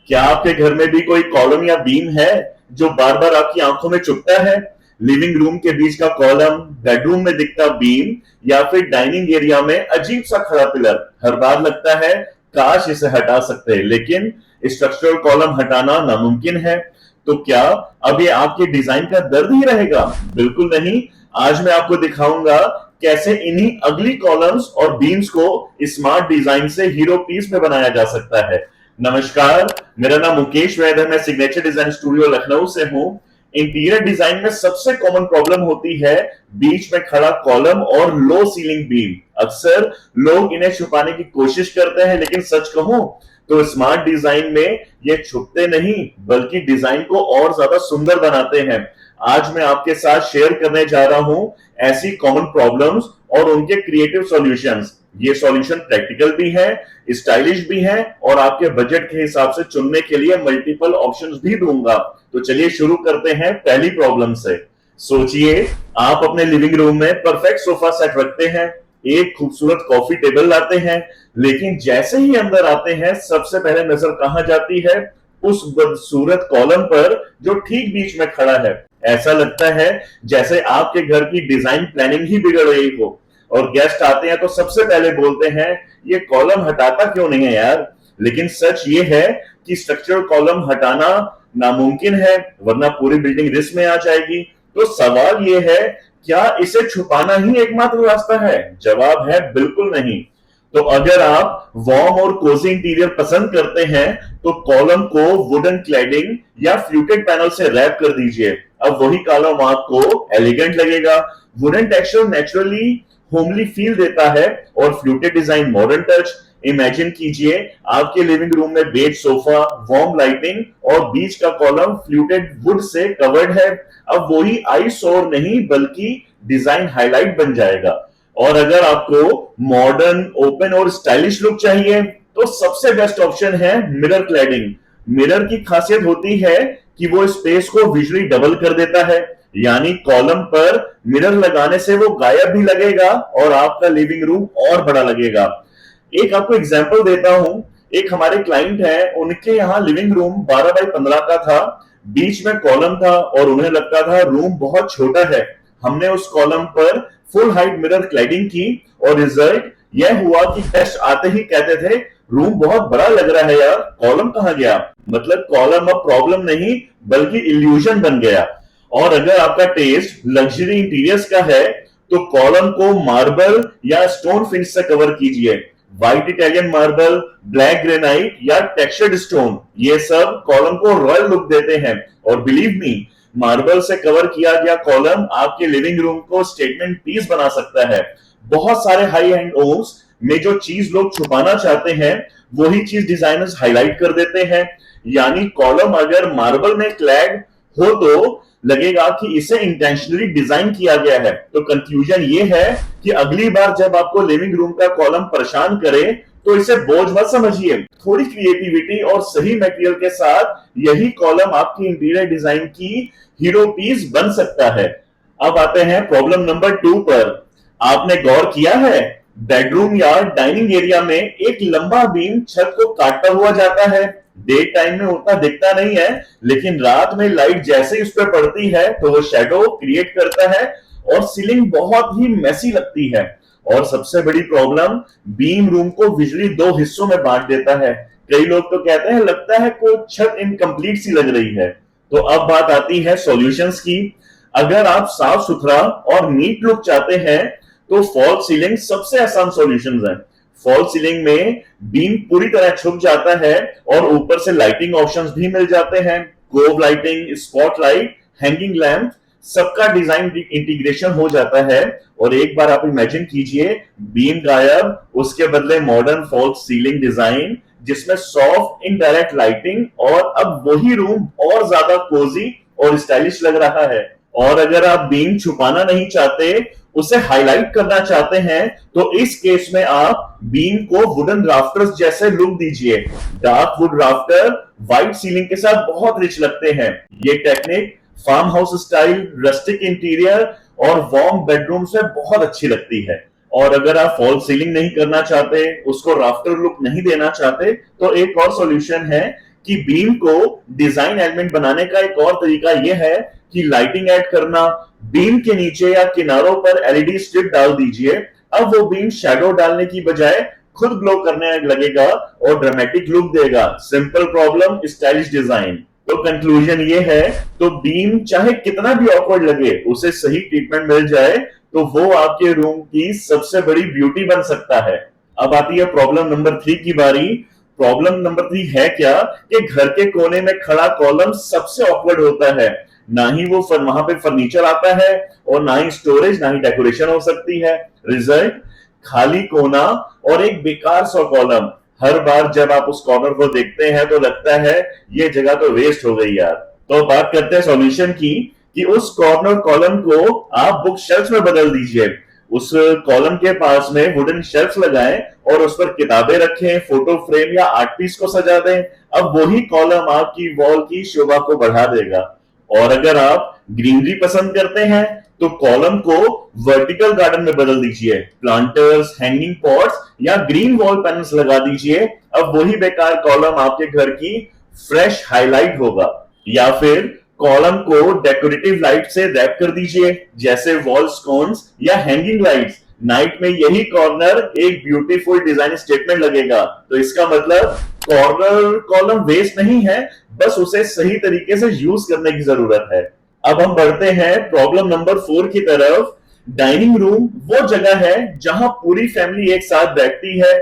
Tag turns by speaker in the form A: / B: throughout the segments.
A: क्या आपके घर में भी कोई कॉलम या बीम है जो बार बार आपकी आंखों में चुभता है? लिविंग रूम के बीच का कॉलम, बेडरूम में दिखता बीम, या फिर डाइनिंग एरिया में अजीब सा खड़ा पिलर। हर बार लगता है काश इसे हटा सकते, लेकिन स्ट्रक्चरल कॉलम हटाना नामुमकिन है। तो क्या अब ये आपके डिजाइन का दर्द ही रहेगा? बिल्कुल नहीं। आज मैं आपको दिखाऊंगा कैसे इन्हीं अगली कॉलम्स और बीम्स को स्मार्ट डिजाइन से हीरो पीस में बनाया जा सकता है। नमस्कार, मेरा नाम मुकेश वैद है। मैं सिग्नेचर डिजाइन स्टूडियो लखनऊ से हूं। इंटीरियर डिजाइन में सबसे कॉमन प्रॉब्लम होती है बीच में खड़ा कॉलम और लो सीलिंग बीम। अक्सर लोग इन्हें छुपाने की कोशिश करते हैं, लेकिन सच कहूं तो स्मार्ट डिजाइन में ये छुपते नहीं बल्कि डिजाइन को और ज्यादा सुंदर बनाते हैं। आज मैं आपके साथ शेयर करने जा रहा हूं ऐसी कॉमन प्रॉब्लम्स और उनके क्रिएटिव सॉल्यूशंस। ये सॉल्यूशन प्रैक्टिकल भी है, स्टाइलिश भी है और आपके बजट के हिसाब से चुनने के लिए मल्टीपल ऑप्शंस भी दूंगा। तो चलिए शुरू करते हैं पहली प्रॉब्लम से। सोचिए, आप अपने लिविंग रूम में परफेक्ट सोफा सेट रखते हैं, एक खूबसूरत कॉफी टेबल लाते हैं, लेकिन जैसे ही अंदर आते हैं सबसे पहले नजर कहां जाती है? उस बदसूरत कॉलम पर जो ठीक बीच में खड़ा है। ऐसा लगता है जैसे आपके घर की डिजाइन प्लानिंग ही बिगड़ रही हो। और गेस्ट आते हैं तो सबसे पहले बोलते हैं, ये कॉलम हटाता क्यों नहीं है यार? लेकिन सच ये है कि स्ट्रक्चरल कॉलम हटाना नामुमकिन है, वरना पूरी बिल्डिंग रिस्क में आ जाएगी। तो सवाल ये है, क्या इसे छुपाना ही एकमात्र रास्ता है? जवाब है बिल्कुल नहीं। तो अगर आप वार्म और कोजी इंटीरियर पसंद करते हैं तो कॉलम को वुडन क्लैडिंग या फ्लूटेड पैनल से रैप कर दीजिए। अब वही कॉलम आपको एलिगेंट लगेगा। Wooden texture naturally homely feel देता है और fluted design modern touch. Imagine कीजिए, आपके लिविंग रूम में बेज सोफा, वार्म लाइटिंग और बीच का column fluted would say covered है। अब वही आईसोर नहीं बल्कि डिजाइन हाईलाइट बन जाएगा। और अगर आपको मॉडर्न, ओपन और स्टाइलिश लुक चाहिए तो सबसे बेस्ट ऑप्शन है मिरर क्लैडिंग। मिरर की खासियत होती है कि वो स्पेस को विजुअली डबल कर देता है, यानी कॉलम पर मिरर लगाने से वो गायब भी लगेगा और आपका लिविंग रूम और बड़ा लगेगा। एक आपको एग्जांपल देता हूं। एक हमारे क्लाइंट है, उनके यहाँ लिविंग रूम 12 बाई 15 का था, बीच में कॉलम था और उन्हें लगता था रूम बहुत छोटा है। हमने उस कॉलम पर फुल हाइट मिरर क्लैडिंग की और रिजल्ट यह हुआ कि गेस्ट आते ही कहते थे, रूम बहुत बड़ा लग रहा है यार, कॉलम कहां गया? मतलब कॉलम अब प्रॉब्लम नहीं बल्कि इल्यूजन बन गया। और अगर आपका टेस्ट लग्जरी इंटीरियर्स का है तो कॉलम को मार्बल या स्टोन फिनिश से कवर कीजिए। White Italian marble, black granite या टेक्सचर्ड स्टोन, ये सब कॉलम को रॉयल लुक देते हैं। और बिलीव मी, मार्बल से कवर किया गया कॉलम आपके लिविंग रूम को स्टेटमेंट पीस बना सकता है। बहुत सारे हाई एंड होम्स में जो चीज लोग छुपाना चाहते हैं वही चीज डिजाइनर्स हाईलाइट कर देते हैं। यानी कॉलम अगर मार्बल में क्लैड हो तो लगेगा कि इसे इंटेंशनली डिजाइन किया गया है। तो कंक्लूजन ये है कि अगली बार जब आपको लिविंग रूम का कॉलम परेशान करे तो इसे बोझ मत समझिए। थोड़ी क्रिएटिविटी और सही मटेरियल के साथ यही कॉलम आपकी इंटीरियर डिजाइन की हीरो पीस बन सकता है। अब आते हैं प्रॉब्लम नंबर 2 पर। आपने गौर किया है, बेडरूम या डाइनिंग एरिया में एक लंबा बीम छत को काटता हुआ जाता है। डे टाइम में उतना दिखता नहीं है, लेकिन रात में लाइट जैसे ही उस पर पड़ती है तो वो शैडो क्रिएट करता है और सीलिंग बहुत ही मेसी लगती है। और सबसे बड़ी प्रॉब्लम, बीम रूम को विजुअली 2 हिस्सों में बांट देता है। कई लोग तो कहते हैं लगता है कोई छत इनकम्प्लीट सी लग रही है। तो अब बात आती है सॉल्यूशंस की। अगर आप साफ सुथरा और नीट लुक चाहते हैं तो फॉल्स सीलिंग सबसे आसान सॉल्यूशन है। फॉल्स सीलिंग में बीम पूरी तरह छुप जाता है और ऊपर से लाइटिंग ऑप्शंस भी मिल जाते हैं। Cove lighting, spotlight, hanging lamp, सबका डिजाइन इंटीग्रेशन हो जाता है। और एक बार आप इमेजिन कीजिए, बीम गायब, उसके बदले मॉडर्न फॉल्स सीलिंग डिजाइन जिसमें सॉफ्ट इनडायरेक्ट लाइटिंग, और अब वही रूम और ज्यादा कोजी और स्टाइलिश लग रहा है। और अगर आप बीम छुपाना नहीं चाहते, उसे हाईलाइट करना चाहते हैं, तो इस केस में आप बीम को वुडन राफ्टर्स जैसे लुक दीजिए। Dark wood rafter white ceiling के साथ बहुत रिच लगते हैं। ये technique farm house style, rustic interior और वार्म बेडरूम से बहुत अच्छी लगती है। और अगर आप फॉल्स सीलिंग नहीं करना चाहते, उसको राफ्टर लुक नहीं देना चाहते, तो एक और सॉल्यूशन है कि बीम को डिजाइन एलिमेंट बनाने का एक और तरीका यह है कि लाइटिंग ऐड करना। बीम के नीचे या किनारों पर एलईडी स्ट्रिप डाल दीजिए। अब वो बीम शैडो डालने की बजाय खुद ग्लो करने लगेगा और ड्रामेटिक लुक देगा। Simple problem, stylish design. तो कंक्लूजन ये है, तो बीम चाहे कितना भी ऑकवर्ड लगे, उसे सही ट्रीटमेंट मिल जाए तो वो आपके रूम की सबसे बड़ी ब्यूटी बन सकता है। अब आती है प्रॉब्लम नंबर 3 की बारी। प्रॉब्लम नंबर 3 है क्या कि घर के कोने में खड़ा कॉलम सबसे ऑकवर्ड होता है। ना ही वो वहां पे फर्नीचर आता है और ना ही स्टोरेज, ना ही डेकोरेशन हो सकती है। रिजल्ट, खाली कोना और एक बेकार सा कॉलम। हर बार जब आप उस कॉर्नर को देखते हैं तो लगता है ये जगह तो वेस्ट हो गई यार। तो बात करते हैं सॉल्यूशन की, कि उस कॉर्नर कॉलम को आप बुक शेल्फ में बदल दीजिए। उस कॉलम के पास में वुडन शेल्फ लगाएं और उस पर किताबें रखें, फोटो फ्रेम या आर्ट पीस को सजा दें। अब वही कॉलम आपकी वॉल की शोभा को बढ़ा देगा। और अगर आप ग्रीनरी पसंद करते हैं तो कॉलम को वर्टिकल गार्डन में बदल दीजिए। प्लांटर्स, हैंगिंग पॉट्स या ग्रीन वॉल पैनल्स लगा दीजिए। अब वही बेकार कॉलम आपके घर की फ्रेश हाईलाइट होगा। या फिर कॉलम को डेकोरेटिव लाइट से रैप कर दीजिए, जैसे वॉल स्कोन्स या हैंगिंग लाइट्स। नाइट में यही कॉर्नर एक ब्यूटीफुल डिजाइन स्टेटमेंट लगेगा। तो इसका मतलब कॉर्नर कॉलम वेस्ट नहीं है, बस उसे सही तरीके से यूज करने की जरूरत है। अब हम बढ़ते हैं प्रॉब्लम नंबर 4 की तरफ। डाइनिंग रूम वो जगह है जहां पूरी फैमिली एक साथ बैठती है,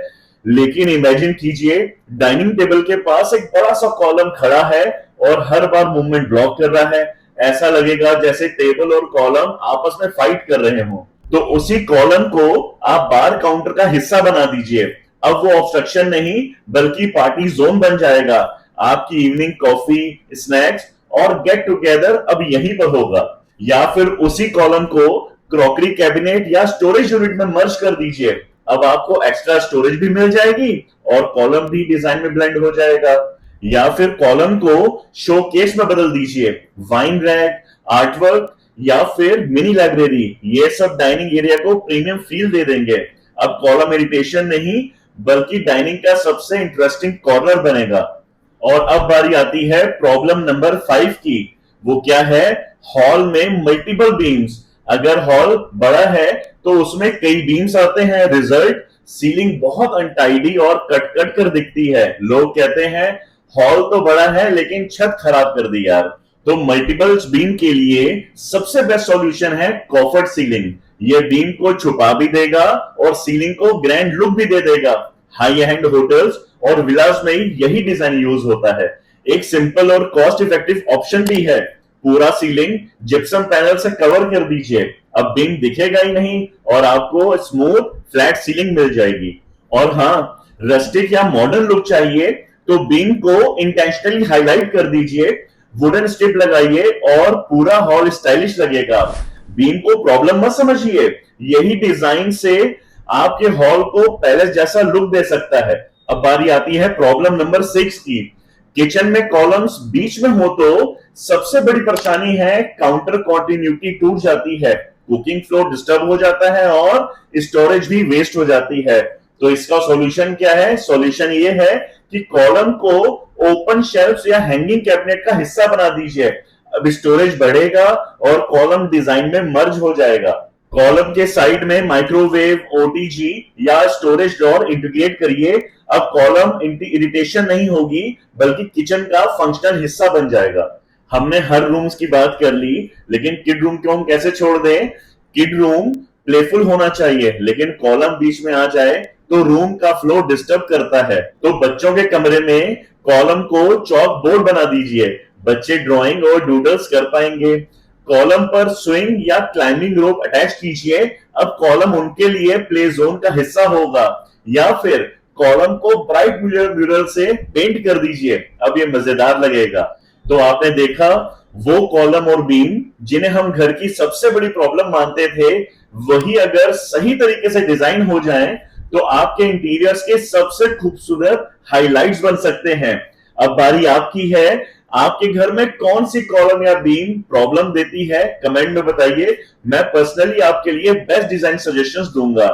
A: लेकिन इमेजिन कीजिए डाइनिंग टेबल के पास एक बड़ा सा कॉलम खड़ा है और हर बार मूवमेंट ब्लॉक कर रहा है। ऐसा लगेगा जैसे टेबल और कॉलम आपस में फाइट कर रहे हों। तो उसी कॉलम को आप बार काउंटर का हिस्सा बना दीजिए। अब वो ऑब्स्ट्रक्शन नहीं बल्कि पार्टी जोन बन जाएगा। आपकी इवनिंग कॉफी, स्नैक्स और गेट टुगेदर अब यहीं पर होगा। या फिर उसी कॉलम को क्रॉकरी कैबिनेट या स्टोरेज यूनिट में मर्ज कर दीजिए। अब आपको एक्स्ट्रा स्टोरेज भी मिल जाएगी और कॉलम भी डिजाइन में ब्लेंड हो जाएगा। या फिर कॉलम को शोकेस में बदल दीजिए। वाइन रैक, आर्टवर्क या फिर मिनी लाइब्रेरी, ये सब डाइनिंग एरिया को प्रीमियम फील दे देंगे। अब कॉलम इरिटेशन नहीं बल्कि डाइनिंग का सबसे इंटरेस्टिंग कॉर्नर बनेगा। और अब बारी आती है प्रॉब्लम नंबर 5 की। वो क्या है? हॉल में मल्टीपल बीम्स। अगर हॉल बड़ा है तो उसमें कई बीम्स आते हैं। रिजल्ट, सीलिंग बहुत अनटाइडी और कट कट कर दिखती है। लोग कहते हैं हॉल तो बड़ा है लेकिन छत खराब कर दी यार। तो मल्टीपल बीम के लिए सबसे बेस्ट सॉल्यूशन है कॉफर्ड सीलिंग। ये बीम को छुपा भी देगा और सीलिंग को ग्रैंड लुक भी दे देगा। हाई एंड होटल्स और विलास में यही डिजाइन यूज होता है। एक सिंपल और कॉस्ट इफेक्टिव ऑप्शन भी है। पूरा सीलिंग जिप्सम पैनल से कवर कर दीजिए। अब बीम दिखेगा ही नहीं और आपको स्मूथ फ्लैट सीलिंग मिल जाएगी। और हाँ, रस्टिक या मॉडर्न लुक चाहिए तो बीम को इंटेंशनली हाईलाइट कर दीजिए, वुडन स्ट्रिप लगाइए और पूरा हॉल स्टाइलिश लगेगा। बीम को प्रॉब्लम मत समझिए, यही डिजाइन से आपके हॉल को पैलेस जैसा लुक दे सकता है। अब बारी आती है प्रॉब्लम नंबर 6 की। किचन में कॉलम्स बीच में हो तो सबसे बड़ी परेशानी है काउंटर कॉन्टिन्यूटी टूट जाती है, कुकिंग फ्लो डिस्टर्ब हो जाता है और स्टोरेज भी वेस्ट हो जाती है। तो इसका सॉल्यूशन क्या है? सॉल्यूशन ये है कि कॉलम को ओपन शेल्फ्स या हैंगिंग कैबिनेट का हिस्सा बना दीजिए। अब स्टोरेज बढ़ेगा और कॉलम डिजाइन में मर्ज हो जाएगा। कॉलम के साइड में माइक्रोवेव, ओटीजी या स्टोरेज ड्रॉर इंटीग्रेट करिए। अब कॉलम इरिटेशन नहीं होगी बल्कि किचन का फंक्शनल हिस्सा बन जाएगा। हमने हर रूम्स की बात कर ली, लेकिन किड रूम को हम कैसे छोड़ दें? किड रूम प्लेफुल होना चाहिए, लेकिन कॉलम बीच में आ जाए तो रूम का फ्लो डिस्टर्ब करता है। तो बच्चों के कमरे में कॉलम को चॉक बोर्ड बना दीजिए। बच्चे ड्राइंग और डूडल्स कर पाएंगे। कॉलम पर स्विंग या क्लाइंबिंग रोप अटैच कीजिए। अब कॉलम उनके लिए प्ले जोन का हिस्सा होगा। या फिर कॉलम को ब्राइट म्यूरल से पेंट कर दीजिए। अब ये मजेदार लगेगा। तो आपने देखा, वो कॉलम और बीम जिन्हें हम घर की सबसे बड़ी प्रॉब्लम मानते थे, वही अगर सही तरीके से डिजाइन हो जाएं तो आपके इंटीरियर्स के सबसे खूबसूरत हाइलाइट्स बन सकते हैं। अब बारी आपकी है। आपके घर में कौन सी कॉलम या बीम प्रॉब्लम देती है? कमेंट में बताइए। मैं पर्सनली आपके लिए बेस्ट डिजाइन सजेशंस दूंगा।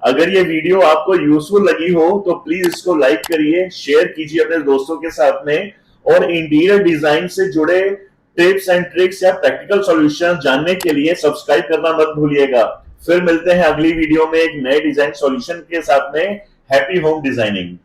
A: अगर ये वीडियो आपको यूजफुल लगी हो तो प्लीज इसको लाइक करिए, शेयर कीजिए अपने दोस्तों के साथ में और इंटीरियर डिजाइन से जुड़े टिप्स एंड ट्रिक्स या प्रैक्टिकल सॉल्यूशन जानने के लिए सब्सक्राइब करना मत भूलिएगा। फिर मिलते हैं अगली वीडियो में एक नए डिजाइन सॉल्यूशन के साथ में। Happy home designing.